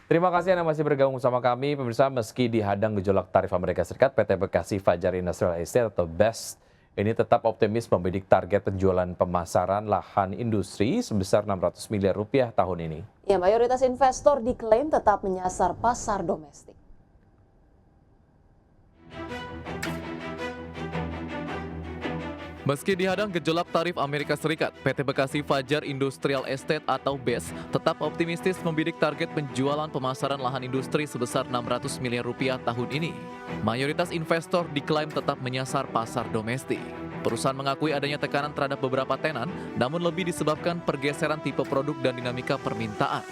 Terima kasih Anda masih bergabung sama kami. Pemirsa, meski dihadang gejolak tarif Amerika Serikat, PT Bekasi Fajar Industrial Estate atau BES ini tetap optimis membidik target penjualan pemasaran lahan industri sebesar 600 miliar rupiah tahun ini. Ya, mayoritas investor diklaim tetap menyasar pasar domestik. Meski dihadang gejolak tarif Amerika Serikat, PT Bekasi Fajar Industrial Estate atau BES tetap optimistis membidik target penjualan pemasaran lahan industri sebesar 600 miliar rupiah tahun ini. Mayoritas investor diklaim tetap menyasar pasar domestik. Perusahaan mengakui adanya tekanan terhadap beberapa tenan, namun lebih disebabkan pergeseran tipe produk dan dinamika permintaan.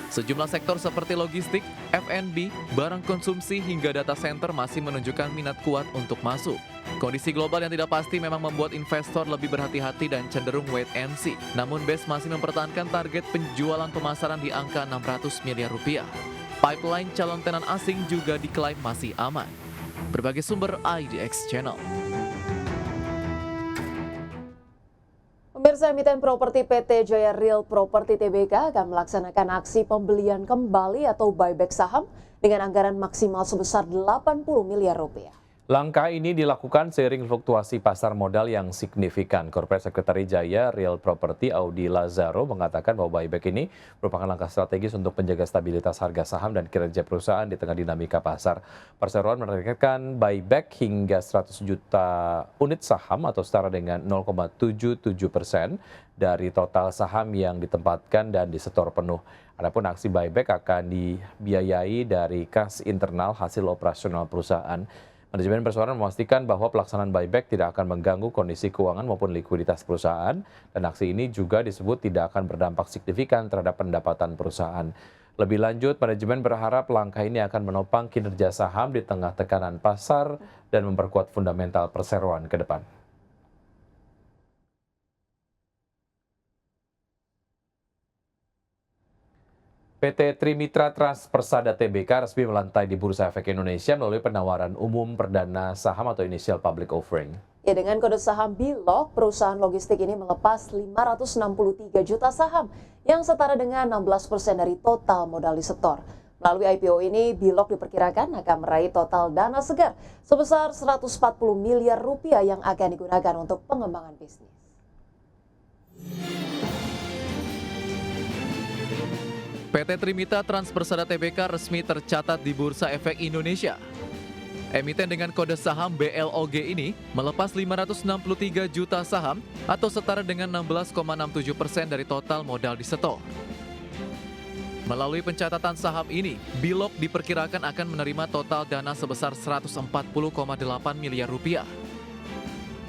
Sejumlah sektor seperti logistik, F&B, barang konsumsi hingga data center masih menunjukkan minat kuat untuk masuk. Kondisi global yang tidak pasti memang membuat investor lebih berhati-hati dan cenderung wait and see. Namun BES masih mempertahankan target penjualan pemasaran di angka 600 miliar rupiah. Pipeline calon tenan asing juga diklaim masih aman. Berbagai sumber IDX Channel. Pemirsa, emiten properti PT Jaya Real Property Tbk akan melaksanakan aksi pembelian kembali atau buyback saham dengan anggaran maksimal sebesar 80 miliar rupiah. Langkah ini dilakukan seiring fluktuasi pasar modal yang signifikan. Corporate Secretary Jaya Real Property Audi Lazaro mengatakan bahwa buyback ini merupakan langkah strategis untuk menjaga stabilitas harga saham dan kinerja perusahaan di tengah dinamika pasar. Perseroan menargetkan buyback hingga 100 juta unit saham atau setara dengan 0,77% dari total saham yang ditempatkan dan disetor penuh. Adapun aksi buyback akan dibiayai dari kas internal hasil operasional perusahaan. Manajemen perseroan memastikan bahwa pelaksanaan buyback tidak akan mengganggu kondisi keuangan maupun likuiditas perusahaan, dan aksi ini juga disebut tidak akan berdampak signifikan terhadap pendapatan perusahaan. Lebih lanjut, manajemen berharap langkah ini akan menopang kinerja saham di tengah tekanan pasar dan memperkuat fundamental perseroan ke depan. PT Trimitra Transpersada Tbk resmi melantai di Bursa Efek Indonesia melalui penawaran umum perdana saham atau initial public offering. Ya, dengan kode saham BILOG, perusahaan logistik ini melepas 563 juta saham yang setara dengan 16% dari total modal disetor. Melalui IPO ini, BILOG diperkirakan akan meraih total dana segar sebesar 140 miliar rupiah yang akan digunakan untuk pengembangan bisnis. PT Trimitra Transpersada Tbk resmi tercatat di Bursa Efek Indonesia. Emiten dengan kode saham BLOG ini melepas 563 juta saham atau setara dengan 16,67% dari total modal disetor. Melalui pencatatan saham ini, BILOG diperkirakan akan menerima total dana sebesar 140,8 miliar rupiah.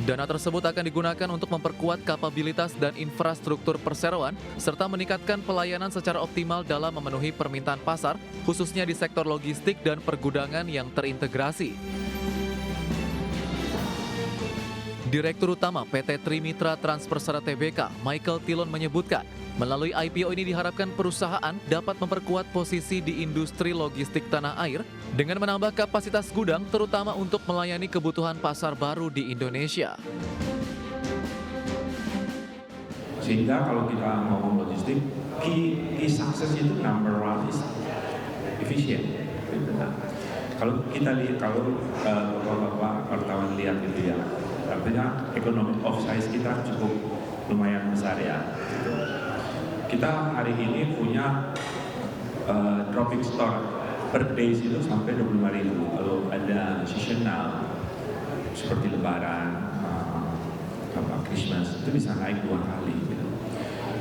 Dana tersebut akan digunakan untuk memperkuat kapabilitas dan infrastruktur perseroan, serta meningkatkan pelayanan secara optimal dalam memenuhi permintaan pasar, khususnya di sektor logistik dan pergudangan yang terintegrasi. Direktur Utama PT Trimitra Transpersada Tbk, Michael Tilon menyebutkan, melalui IPO ini diharapkan perusahaan dapat memperkuat posisi di industri logistik tanah air dengan menambah kapasitas gudang terutama untuk melayani kebutuhan pasar baru di Indonesia. Sehingga kalau kita ngomong logistik, key success itu number one is efficient. Nah, kalau kita lihat, kalau bapak-bapak wartawan lihat gitu ya, artinya economic of size kita cukup lumayan besar ya. Kita hari ini punya dropping store per days itu sampai 25.000. Kalau ada seasonal seperti Lebaran, Christmas itu bisa naik 2 kali. Gitu.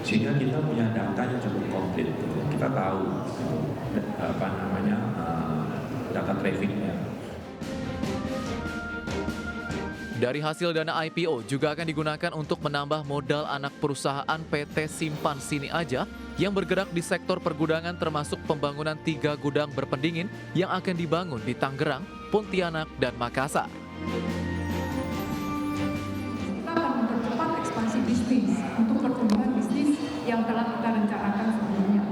Sehingga kita punya data yang cukup komplit. Gitu. Kita tahu data trafficnya. Dari hasil dana IPO juga akan digunakan untuk menambah modal anak perusahaan PT Simpan Sini Aja yang bergerak di sektor pergudangan termasuk pembangunan 3 gudang berpendingin yang akan dibangun di Tangerang, Pontianak, dan Makassar. Kita akan mempercepat ekspansi bisnis untuk pertumbuhan bisnis yang telah kita rencanakan sebelumnya,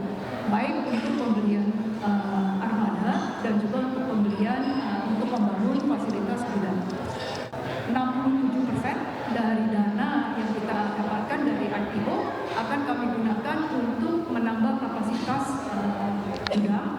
baik untuk pembelian armada dan juga untuk pembelian untuk membangun fasilitas gudang. 67% dari dana yang kita dapatkan dari IPO akan kami gunakan untuk menambah kapasitas gudang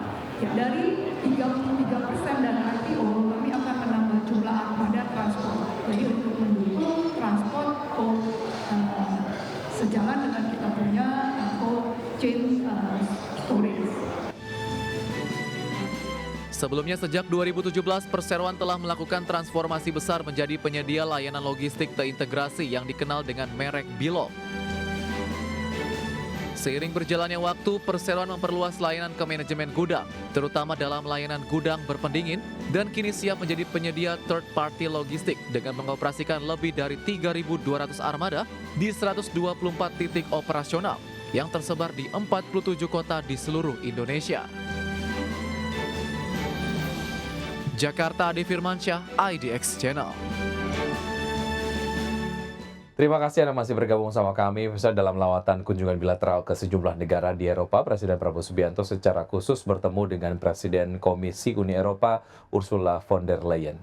Sebelumnya sejak 2017, perseroan telah melakukan transformasi besar menjadi penyedia layanan logistik terintegrasi yang dikenal dengan merek Bilog. Seiring berjalannya waktu, perseroan memperluas layanan ke manajemen gudang, terutama dalam layanan gudang berpendingin, dan kini siap menjadi penyedia third party logistik dengan mengoperasikan lebih dari 3.200 armada di 124 titik operasional yang tersebar di 47 kota di seluruh Indonesia. Jakarta, Adi Firmansyah, IDX Channel. Terima kasih Anda masih bergabung sama kami dalam lawatan kunjungan bilateral ke sejumlah negara di Eropa. Presiden Prabowo Subianto secara khusus bertemu dengan Presiden Komisi Uni Eropa Ursula von der Leyen.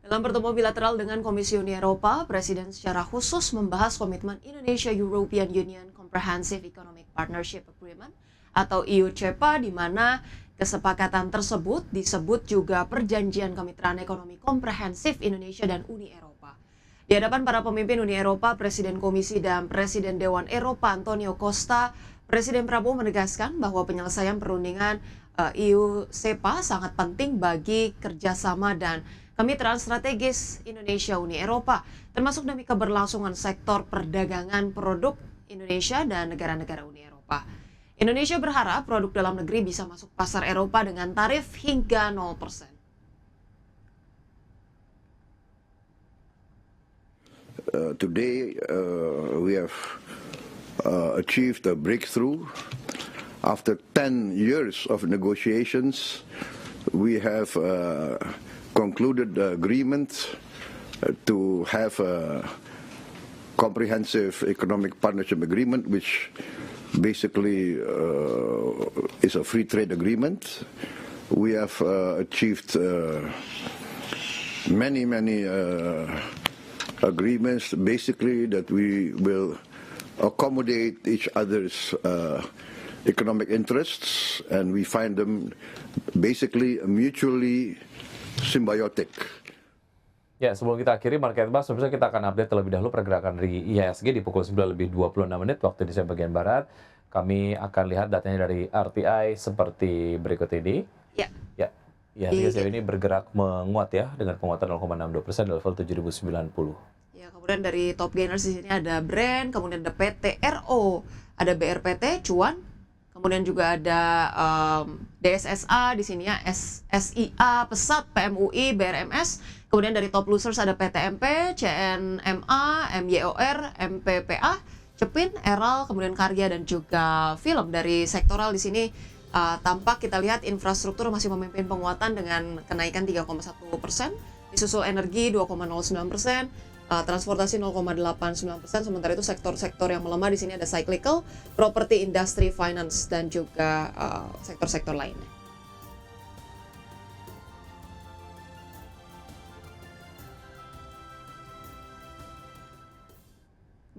Dalam pertemuan bilateral dengan Komisi Uni Eropa, Presiden secara khusus membahas komitmen Indonesia-European Union Comprehensive Economic Partnership Agreement atau EU-CEPA, di mana kesepakatan tersebut disebut juga Perjanjian Kemitraan Ekonomi Komprehensif Indonesia dan Uni Eropa. Di hadapan para pemimpin Uni Eropa, Presiden Komisi dan Presiden Dewan Eropa Antonio Costa, Presiden Prabowo menegaskan bahwa penyelesaian perundingan EU-CEPA sangat penting bagi kerjasama dan kemitraan strategis Indonesia-Uni Eropa, termasuk demi keberlangsungan sektor perdagangan produk Indonesia dan negara-negara Uni Eropa. Indonesia berharap produk dalam negeri bisa masuk pasar Eropa dengan tarif hingga 0%. Today we have achieved a breakthrough. After 10 years of negotiations, we have concluded the agreement to have a comprehensive economic partnership agreement, which basically is a free trade agreement. We have achieved many agreements, basically that we will accommodate each other's economic interests, and we find them basically mutually symbiotic. Ya, sebelum kita akhiri Market Bus, sebelumnya kita akan update terlebih dahulu pergerakan dari IHSG di pukul 9:26 waktu Indonesia bagian Barat. Kami akan lihat datanya dari RTI seperti berikut ini. Ya. IHSG ini bergerak menguat ya dengan penguatan 0,62% di level 7.090. Ya, kemudian dari top gainers di sini ada Brand, kemudian ada PTRO, ada BRPT, Cuan, kemudian juga ada DSSA di sini ya, SIA, Pesat, PMUI, BRMS. Kemudian dari top losers ada PTMP, CNMA, MYOR, MPPA, Cepin, Eral, kemudian Karya dan juga Film. Dari sektoral di sini tampak kita lihat infrastruktur masih memimpin penguatan dengan kenaikan 3,1%, disusul energi 2,09%, transportasi 0,89%, sementara itu sektor-sektor yang melemah di sini ada cyclical, property, industry, finance, dan juga sektor-sektor lainnya.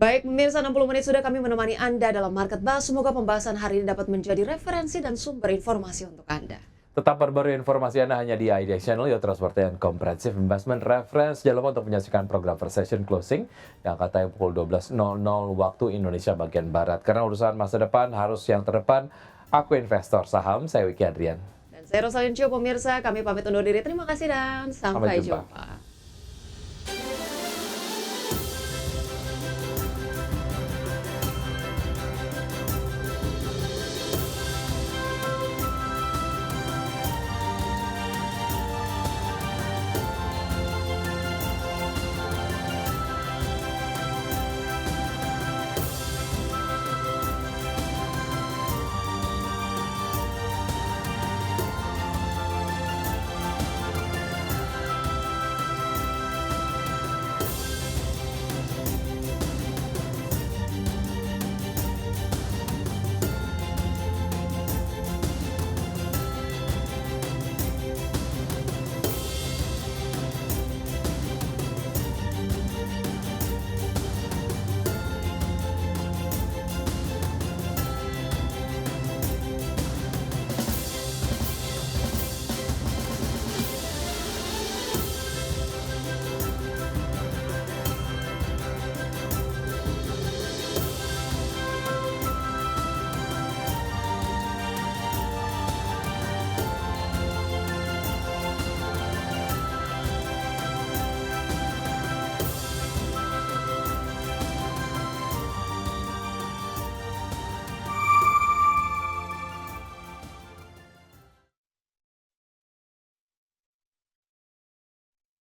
Baik, pemirsa, 60 menit sudah kami menemani Anda dalam Market Buzz. Semoga pembahasan hari ini dapat menjadi referensi dan sumber informasi untuk Anda. Tetap perbarui informasi Anda hanya di IDX Channel, your trustworthy and comprehensive investment reference. Jangan lupa untuk menyaksikan program First Session Closing yang katanya pukul 12.00 waktu Indonesia bagian Barat. Karena urusan masa depan harus yang terdepan. Aku investor saham, saya Wiki Adrian. Dan saya Rosalyn Chio, pemirsa. Kami pamit undur diri. Terima kasih dan sampai jumpa.